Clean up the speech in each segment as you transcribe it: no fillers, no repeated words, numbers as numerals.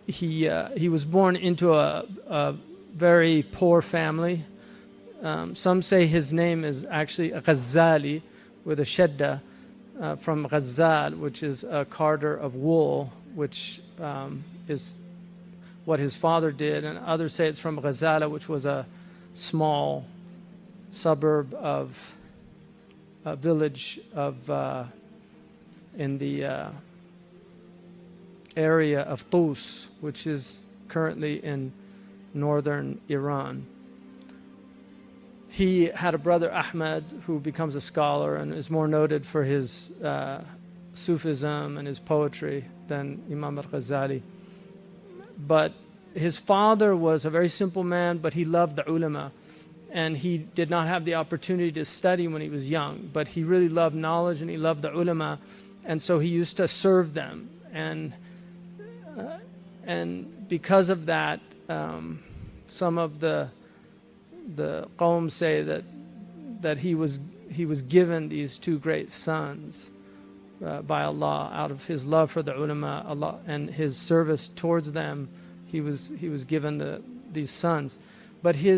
he was born into a very poor family. Some say his name is actually Ghazali with a shadda from Ghazal, which is a carder of wool, which is what his father did, and others say it's from Ghazala, which was a small suburb of a village of in the area of Tus, which is currently in northern Iran. He had a brother, Ahmed, who becomes a scholar and is more noted for his Sufism and his poetry than Imam al-Ghazali. But his father was a very simple man, but he loved the ulama. And he did not have the opportunity to study when he was young, but he really loved knowledge and he loved the ulama. And so he used to serve them. And because of that, some of the Qawm say that he was given these two great sons by Allah out of his love for the ulama, Allah, and his service towards them. He was given these sons, but he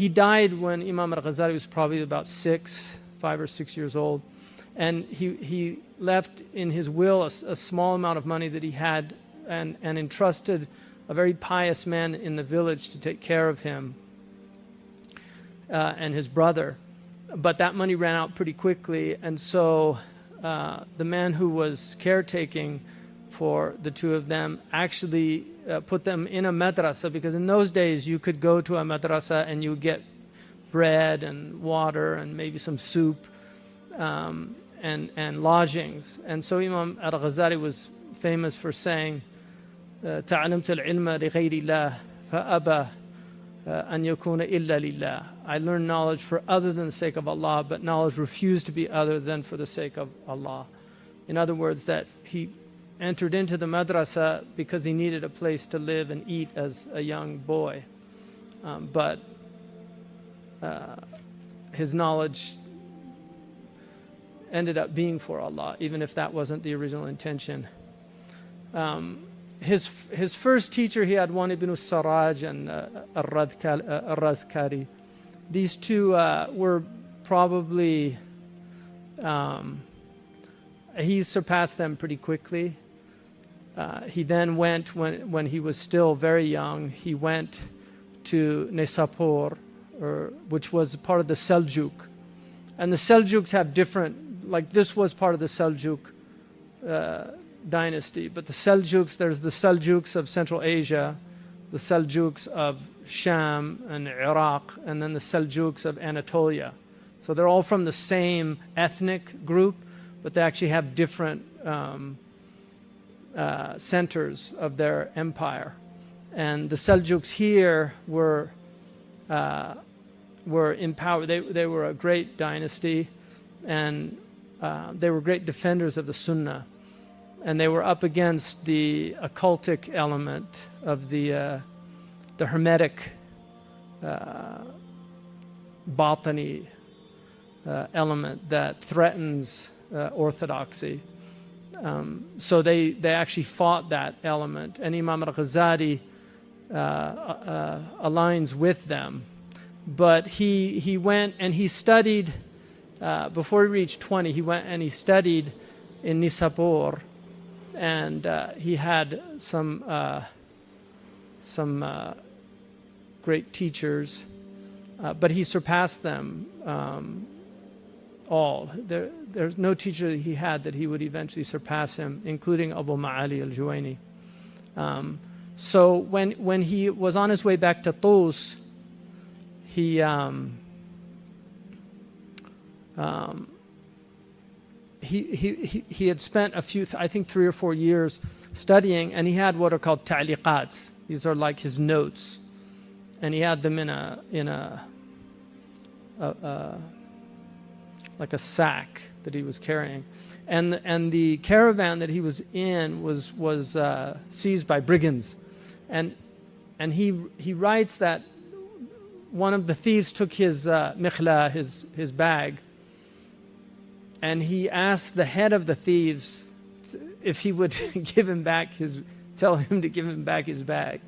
died when Imam al-Ghazali was probably about 5 or 6 years old, and he left in his will a small amount of money that he had, and entrusted a very pious man in the village to take care of him and his brother. But that money ran out pretty quickly, and so the man who was caretaking for the two of them actually put them in a madrasa, because in those days you could go to a madrasa and you would get bread and water and maybe some soup and lodgings. And so Imam al-Ghazali was famous for saying, تعلمت العلم لغير الله فأبى أن يكون إلا لله. I learned knowledge for other than the sake of Allah, but knowledge refused to be other than for the sake of Allah. In other words, that he entered into the madrasa because he needed a place to live and eat as a young boy. But his knowledge ended up being for Allah, even if that wasn't the original intention. His first teacher, he had one Ibn Saraj and Ar-Razkari. These two were probably, he surpassed them pretty quickly. He then went, when he was still very young, he went to Nisapur, which was part of the Seljuk. And the Seljuks have different, like this was part of the Seljuk dynasty, but the Seljuks, there's the Seljuks of Central Asia, the Seljuks of Sham and Iraq, and then the Seljuks of Anatolia. So they're all from the same ethnic group, but they actually have different centers of their empire. And the Seljuks here were in power. They were a great dynasty, and they were great defenders of the Sunnah. And they were up against the occultic element of the Hermetic botany element that threatens orthodoxy. So they actually fought that element. And Imam al-Ghazali aligns with them. But he went and he studied, before he reached 20, he went and he studied in Nisapur. And he had some great teachers, but he surpassed them all. There's no teacher that he had that he would eventually surpass him, including Abu Ma'ali al-Juwayni. So when he was on his way back to Tus, he had spent I think 3 or 4 years studying, and he had what are called ta'liqats. These are like his notes, and he had them in a like a sack that he was carrying, and the caravan that he was in was seized by brigands, and he writes that one of the thieves took his mikhla, his bag. And he asked the head of the thieves if he would give him back his tell him to give him back his bag.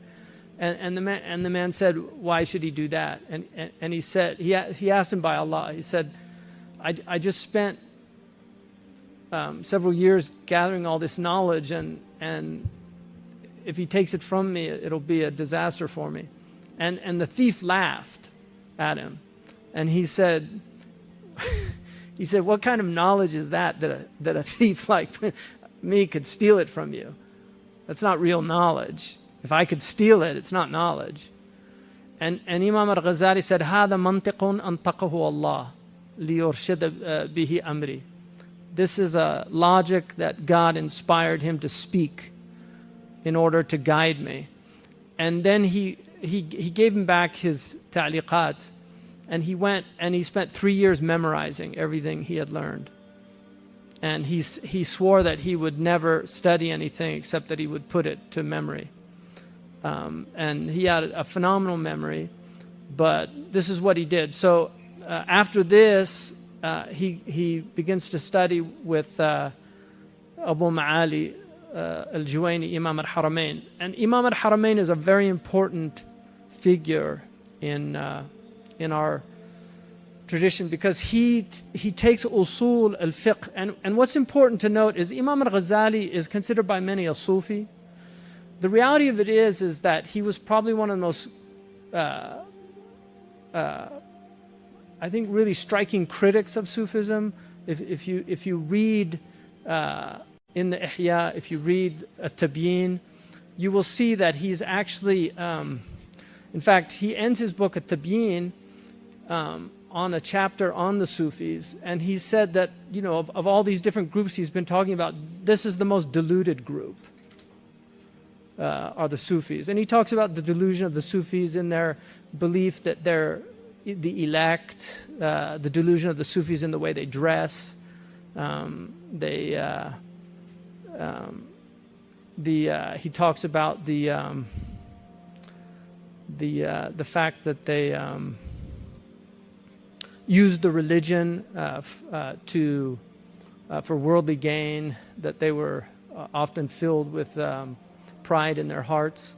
And the man said, why should he do that? And he said, he asked him by Allah, he said, I just spent several years gathering all this knowledge, and if he takes it from me, it'll be a disaster for me. And the thief laughed at him, and he said, what kind of knowledge is that a thief like me could steal it from you? That's not real knowledge. If I could steal it, it's not knowledge. And Imam al-Ghazali said, هذا منطق أنطقه الله ليرشد به أمري. This is a logic that God inspired him to speak in order to guide me. And then he gave him back his ta'liqat, and he went and he spent 3 years memorizing everything he had learned. And he swore that he would never study anything except that he would put it to memory. And he had a phenomenal memory, but this is what he did. So after this, he begins to study with Abu Ma'ali al-Juwayni, Imam al-Haramain. And Imam al-Haramain is a very important figure in our tradition, because he takes usul al-fiqh. And what's important to note is Imam al-Ghazali is considered by many a Sufi. The reality of it is that he was probably one of the most, I think, really striking critics of Sufism. If you read in the Ihya, if you read At-Tabyin, you will see that he's actually, in fact, he ends his book At-Tabyin on a chapter on the Sufis, and he said that, you know, of all these different groups he's been talking about, this is the most deluded group. Are the Sufis. And he talks about the delusion of the Sufis in their belief that they're the elect, the delusion of the Sufis in the way they dress. He talks about the fact that they used the religion for worldly gain, that they were often filled with pride in their hearts.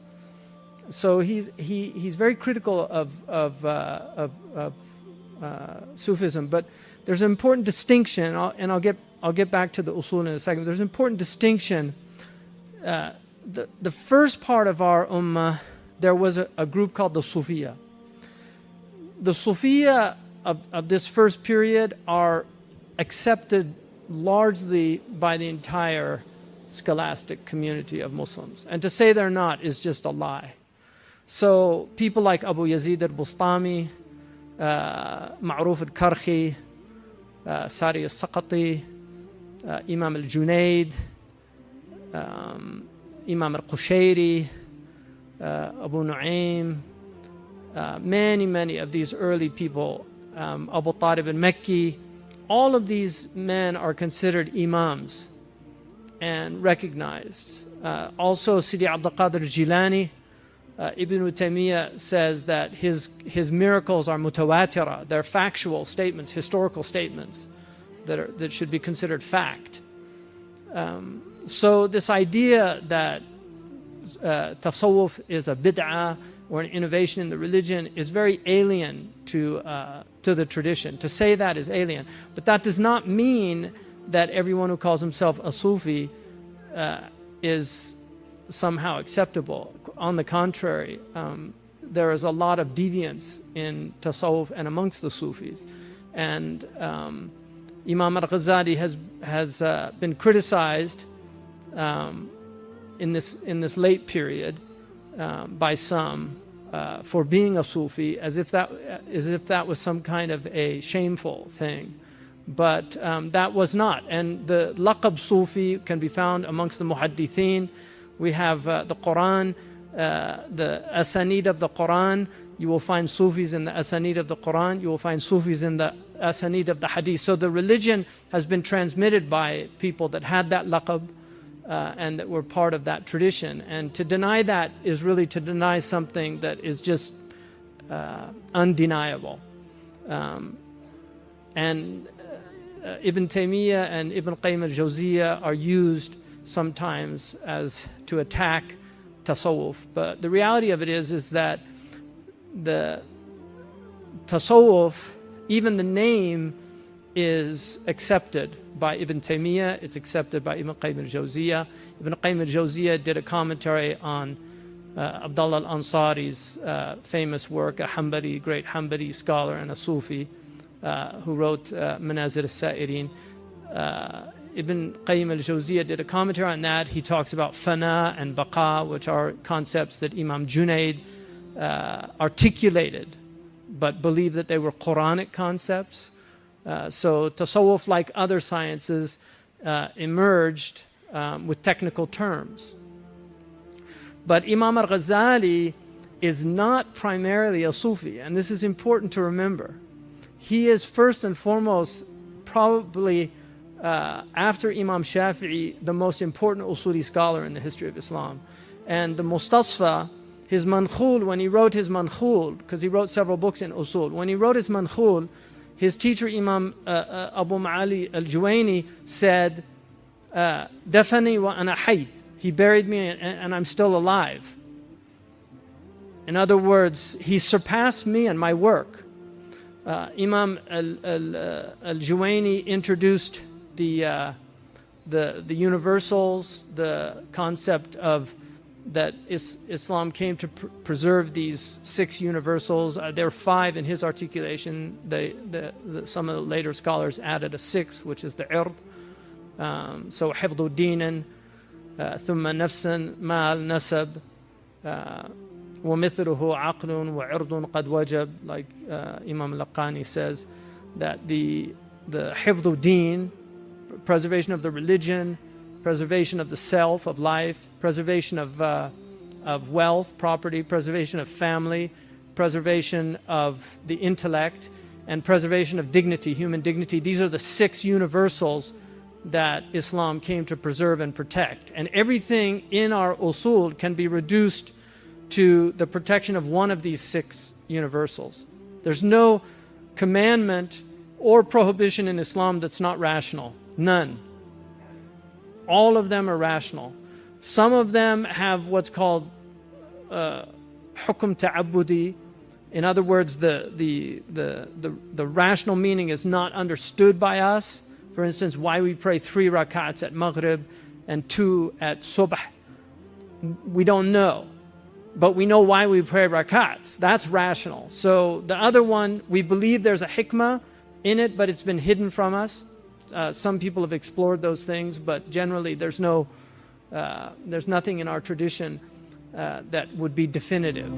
So he's very critical of Sufism, but there's an important distinction, and I'll get back to the usul in a second. There's an important distinction. The first part of our ummah, there was a group called the Sufiya. The Sufiya of this first period are accepted largely by the entire scholastic community of Muslims. And to say they're not is just a lie. So people like Abu Yazid al-Bustami, Ma'ruf al-Karhi, Sari al-Saqati, Imam al-Junaid, Imam al-Qushayri, Abu Nu'aym, many of these early people, Abu Talib al-Makki, all of these men are considered imams and recognized. Also, Sidi Abdul Qadir Jilani, Ibn Taymiyyah says that his miracles are mutawatira. They're factual statements, historical statements that should be considered fact. So this idea that tasawwuf is a bid'ah or an innovation in the religion is very alien to the tradition. To say that is alien. But that does not mean that everyone who calls himself a Sufi is somehow acceptable. On the contrary, there is a lot of deviance in tasawwuf and amongst the Sufis. And Imam al-Ghazali has been criticized in this late period by some for being a Sufi, as if that was some kind of a shameful thing. But that was not. And the laqab Sufi can be found amongst the muhaddithin. We have the Quran, the asanid of the Quran. You will find Sufis in the asanid of the Quran. You will find Sufis in the asanid of the hadith. So the religion has been transmitted by people that had that laqab and that were part of that tradition. And to deny that is really to deny something that is just undeniable. And Ibn Taymiyyah and Ibn Qayyim al-Jawziyah are used sometimes to attack tasawwuf. But the reality of it is that the tasawwuf, even the name, is accepted by Ibn Taymiyyah, it's accepted by Ibn Qayyim al-Jawziyah. Ibn Qayyim al-Jawziyah did a commentary on Abdullah al-Ansari's famous work, a Hanbali, great Hanbali scholar and a Sufi, who wrote Manazil al-Sa'irin. Ibn Qayyim al-Jawziyah did a commentary on that. He talks about fana and baqa, which are concepts that Imam Junaid articulated, but believed that they were Quranic concepts. So tasawwuf, like other sciences, emerged with technical terms. But Imam al-Ghazali is not primarily a Sufi, and this is important to remember. He is first and foremost, probably after Imam Shafi'i, the most important Usuli scholar in the history of Islam. And the Mustasfa, his Mankhul, when he wrote his Mankhul, because he wrote several books in Usul, when he wrote his Mankhul, his teacher Imam Abu Ma'ali al-Juwayni said, Dafani wa ana hayy. He buried me and I'm still alive. In other words, he surpassed me and my work. Imam al-Juwayni introduced the universals, the concept of that Islam came to preserve these 6 universals. There are 5 in his articulation. Some of the later scholars added a 6th, which is the ird. So hifdhu deenan, thumma nafsan, mal, nasab, ومثله عقل وعرض قد وجب, like Imam al-Laqani says, that the hifdhu deen, preservation of the religion, preservation of the self, of life, preservation of wealth, property, preservation of family, preservation of the intellect, and preservation of dignity, human dignity. These are the 6 universals that Islam came to preserve and protect. And everything in our usul can be reduced to the protection of one of these 6 universals. There's no commandment or prohibition in Islam that's not rational. None. All of them are rational. Some of them have what's called hukm ta'abbudi. In other words, the rational meaning is not understood by us. For instance, why we pray 3 rak'ats at Maghrib and 2 at Subh. We don't know. But we know why we pray rak'ats. That's rational. So the other one, we believe there's a hikmah in it, but it's been hidden from us. Some people have explored those things, but generally there's nothing in our tradition that would be definitive.